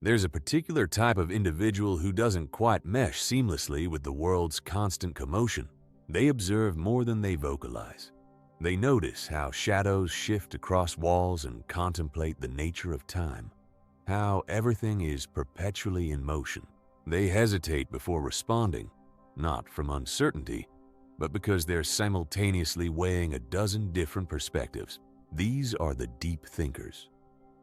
There's a particular type of individual who doesn't quite mesh seamlessly with the world's constant commotion. They observe more than they vocalize. They notice how shadows shift across walls and contemplate the nature of time, how everything is perpetually in motion. They hesitate before responding, not from uncertainty, but because they're simultaneously weighing a dozen different perspectives. These are the deep thinkers,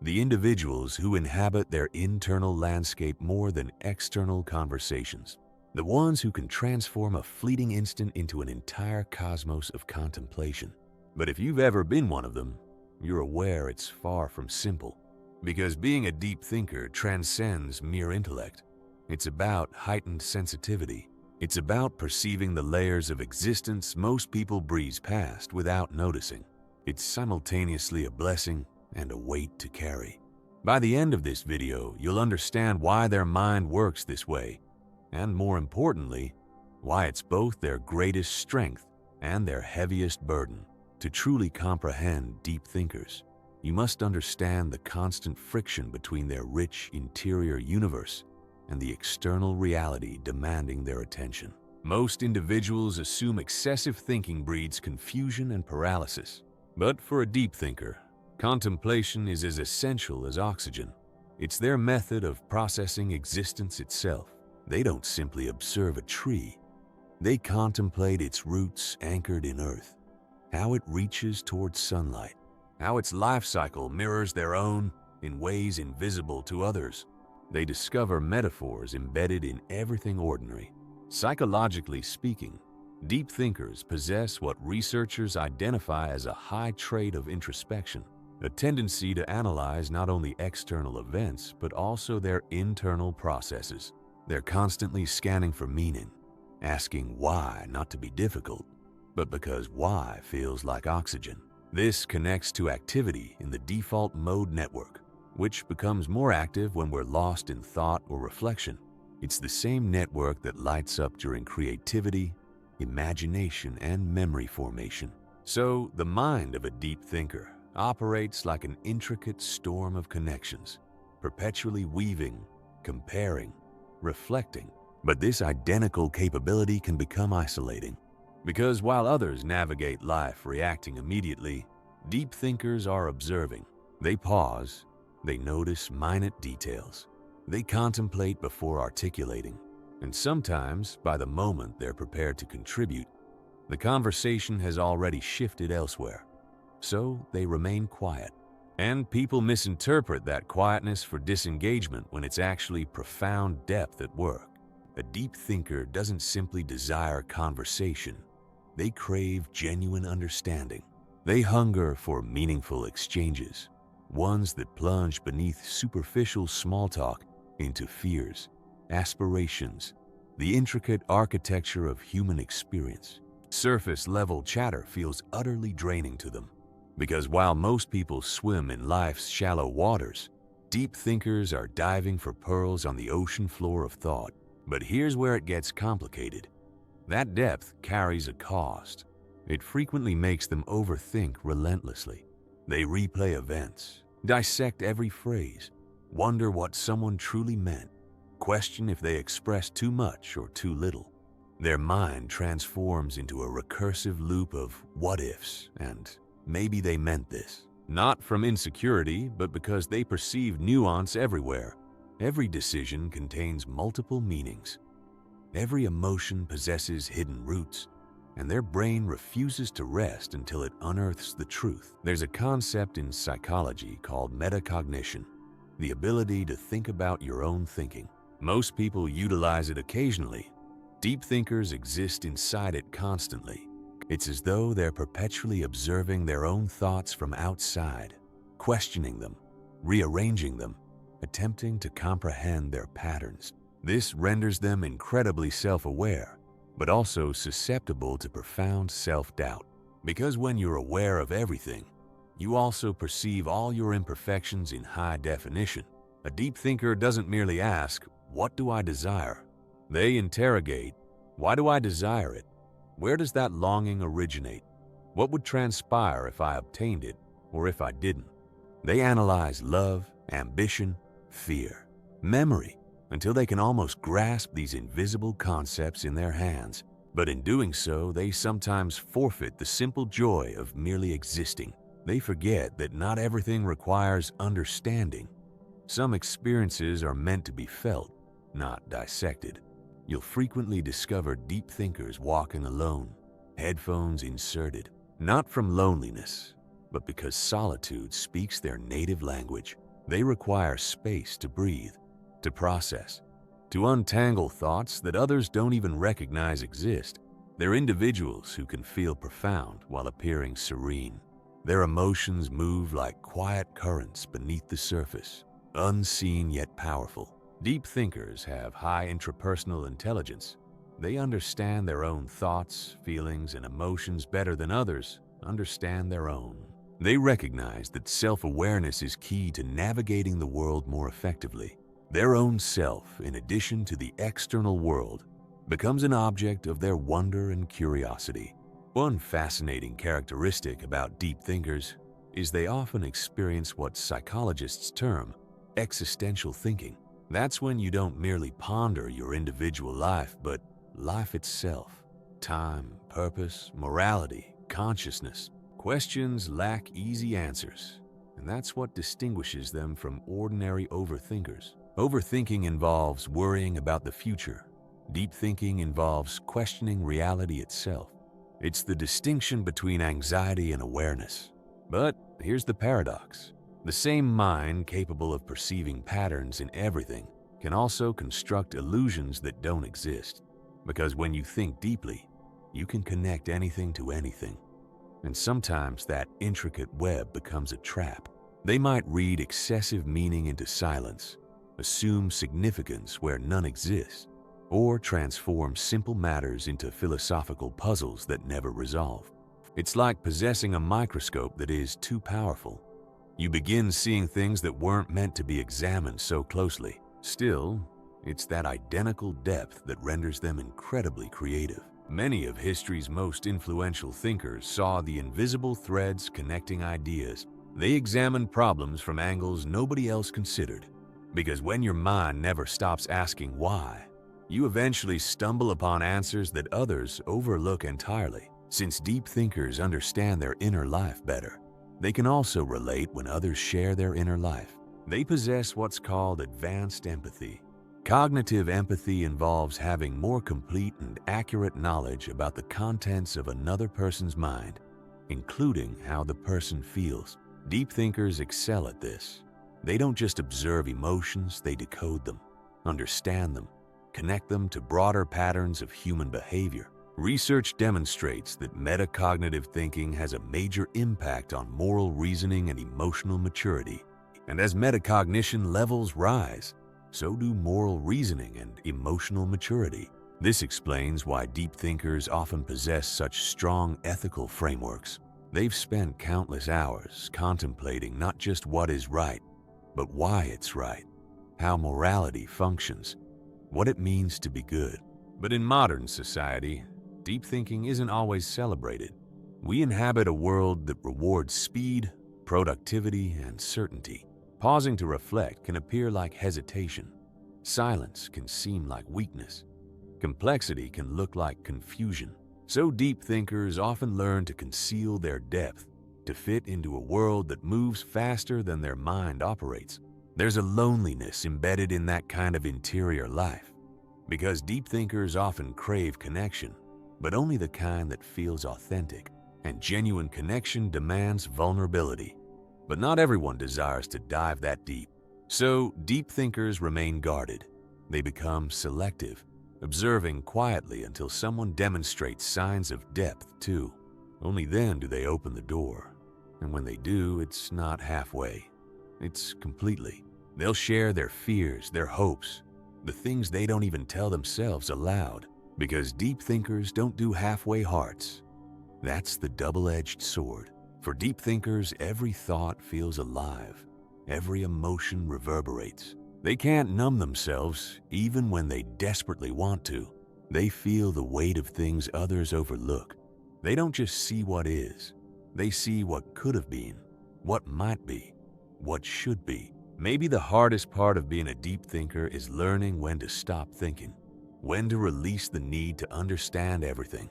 the individuals who inhabit their internal landscape more than external conversations, the ones who can transform a fleeting instant into an entire cosmos of contemplation. But if you've ever been one of them, you're aware it's far from simple, because being a deep thinker transcends mere intellect. It's about heightened sensitivity. It's about perceiving the layers of existence most people breeze past without noticing. It's simultaneously a blessing and a weight to carry. By the end of this video, you'll understand why their mind works this way, and more importantly, why it's both their greatest strength and their heaviest burden. To truly comprehend deep thinkers, you must understand the constant friction between their rich interior universe and the external reality demanding their attention. Most individuals assume excessive thinking breeds confusion and paralysis. But for a deep thinker, contemplation is as essential as oxygen. It's their method of processing existence itself. They don't simply observe a tree. They contemplate its roots anchored in earth, how it reaches towards sunlight, how its life cycle mirrors their own in ways invisible to others. They discover metaphors embedded in everything ordinary. Psychologically speaking, deep thinkers possess what researchers identify as a high trait of introspection, a tendency to analyze not only external events but also their internal processes. They're constantly scanning for meaning, asking why not to be difficult, but because why feels like oxygen. This connects to activity in the default mode network, which becomes more active when we're lost in thought or reflection. It's the same network that lights up during creativity, imagination, and memory formation. So, the mind of a deep thinker operates like an intricate storm of connections, perpetually weaving, comparing, reflecting. But this identical capability can become isolating, because while others navigate life reacting immediately, deep thinkers are observing. They pause, they notice minute details, they contemplate before articulating, and sometimes, by the moment they're prepared to contribute, the conversation has already shifted elsewhere. So they remain quiet. And people misinterpret that quietness for disengagement when it's actually profound depth at work. A deep thinker doesn't simply desire conversation. They crave genuine understanding. They hunger for meaningful exchanges, ones that plunge beneath superficial small talk into fears, aspirations, the intricate architecture of human experience. Surface-level chatter feels utterly draining to them, because while most people swim in life's shallow waters, deep thinkers are diving for pearls on the ocean floor of thought. But here's where it gets complicated. That depth carries a cost. It frequently makes them overthink relentlessly. They replay events, dissect every phrase, wonder what someone truly meant, question if they expressed too much or too little. Their mind transforms into a recursive loop of what-ifs and maybe they meant this. Not from insecurity, but because they perceive nuance everywhere. Every decision contains multiple meanings. Every emotion possesses hidden roots, and their brain refuses to rest until it unearths the truth. There's a concept in psychology called meta-cognition, the ability to think about your own thinking. Most people utilize it occasionally. Deep thinkers exist inside it constantly. It's as though they're perpetually observing their own thoughts from outside, questioning them, rearranging them, attempting to comprehend their patterns. This renders them incredibly self-aware, but also susceptible to profound self-doubt. Because when you're aware of everything, you also perceive all your imperfections in high definition. A deep thinker doesn't merely ask, "What do I desire?" They interrogate, "Why do I desire it? Where does that longing originate? What would transpire if I obtained it, or if I didn't?" They analyze love, ambition, fear, memory, until they can almost grasp these invisible concepts in their hands. But in doing so, they sometimes forfeit the simple joy of merely existing. They forget that not everything requires understanding. Some experiences are meant to be felt, not dissected. You'll frequently discover deep thinkers walking alone, headphones inserted, not from loneliness, but because solitude speaks their native language. They require space to breathe, to process, to untangle thoughts that others don't even recognize exist. They're individuals who can feel profound while appearing serene. Their emotions move like quiet currents beneath the surface, unseen yet powerful. Deep thinkers have high intrapersonal intelligence. They understand their own thoughts, feelings, and emotions better than others understand their own. They recognize that self-awareness is key to navigating the world more effectively. Their own self, in addition to the external world, becomes an object of their wonder and curiosity. One fascinating characteristic about deep thinkers is they often experience what psychologists term existential thinking. That's when you don't merely ponder your individual life, but life itself. Time, purpose, morality, consciousness. Questions lack easy answers, and that's what distinguishes them from ordinary overthinkers. Overthinking involves worrying about the future. Deep thinking involves questioning reality itself. It's the distinction between anxiety and awareness. But here's the paradox. The same mind capable of perceiving patterns in everything can also construct illusions that don't exist. Because when you think deeply, you can connect anything to anything. And sometimes that intricate web becomes a trap. They might read excessive meaning into silence, assume significance where none exists, or transform simple matters into philosophical puzzles that never resolve. It's like possessing a microscope that is too powerful. You begin seeing things that weren't meant to be examined so closely. Still, it's that identical depth that renders them incredibly creative. Many of history's most influential thinkers saw the invisible threads connecting ideas. They examined problems from angles nobody else considered. Because when your mind never stops asking why, you eventually stumble upon answers that others overlook entirely. Since deep thinkers understand their inner life better, they can also relate when others share their inner life. They possess what's called advanced empathy. Cognitive empathy involves having more complete and accurate knowledge about the contents of another person's mind, including how the person feels. Deep thinkers excel at this. They don't just observe emotions, they decode them, understand them, connect them to broader patterns of human behavior. Research demonstrates that meta-cognitive thinking has a major impact on moral reasoning and emotional maturity. And as metacognition levels rise, so do moral reasoning and emotional maturity. This explains why deep thinkers often possess such strong ethical frameworks. They've spent countless hours contemplating not just what is right, but why it's right, how morality functions, what it means to be good. But in modern society, deep thinking isn't always celebrated. We inhabit a world that rewards speed, productivity, and certainty. Pausing to reflect can appear like hesitation. Silence can seem like weakness. Complexity can look like confusion. So deep thinkers often learn to conceal their depth, to fit into a world that moves faster than their mind operates. There's a loneliness embedded in that kind of interior life, because deep thinkers often crave connection, but only the kind that feels authentic. And genuine connection demands vulnerability. But not everyone desires to dive that deep. So deep thinkers remain guarded. They become selective, observing quietly until someone demonstrates signs of depth too. Only then do they open the door. And when they do, it's not halfway. It's completely. They'll share their fears, their hopes, the things they don't even tell themselves aloud. Because deep thinkers don't do halfway hearts. That's the double-edged sword. For deep thinkers, every thought feels alive. Every emotion reverberates. They can't numb themselves, even when they desperately want to. They feel the weight of things others overlook. They don't just see what is. They see what could have been, what might be, what should be. Maybe the hardest part of being a deep thinker is learning when to stop thinking, when to release the need to understand everything,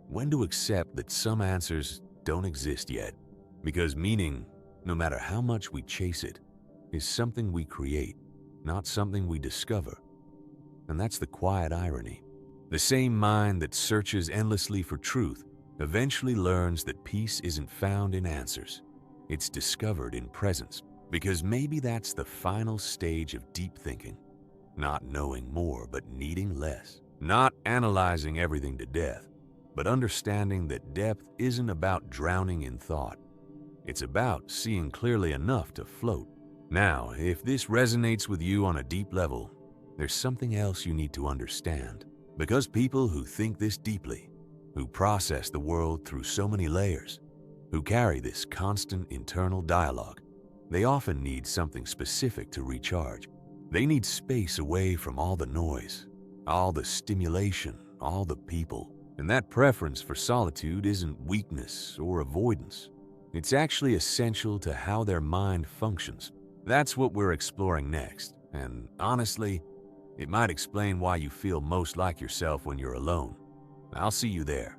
when to accept that some answers don't exist yet, because meaning, no matter how much we chase it, is something we create, not something we discover. And that's the quiet irony. The same mind that searches endlessly for truth eventually learns that peace isn't found in answers. It's discovered in presence, because maybe that's the final stage of deep thinking. Not knowing more, but needing less. Not analyzing everything to death, but understanding that depth isn't about drowning in thought. It's about seeing clearly enough to float. Now, if this resonates with you on a deep level, there's something else you need to understand. Because people who think this deeply, who process the world through so many layers, who carry this constant internal dialogue, they often need something specific to recharge. They need space away from all the noise, all the stimulation, all the people. And that preference for solitude isn't weakness or avoidance. It's actually essential to how their mind functions. That's what we're exploring next. And honestly, it might explain why you feel most like yourself when you're alone. I'll see you there.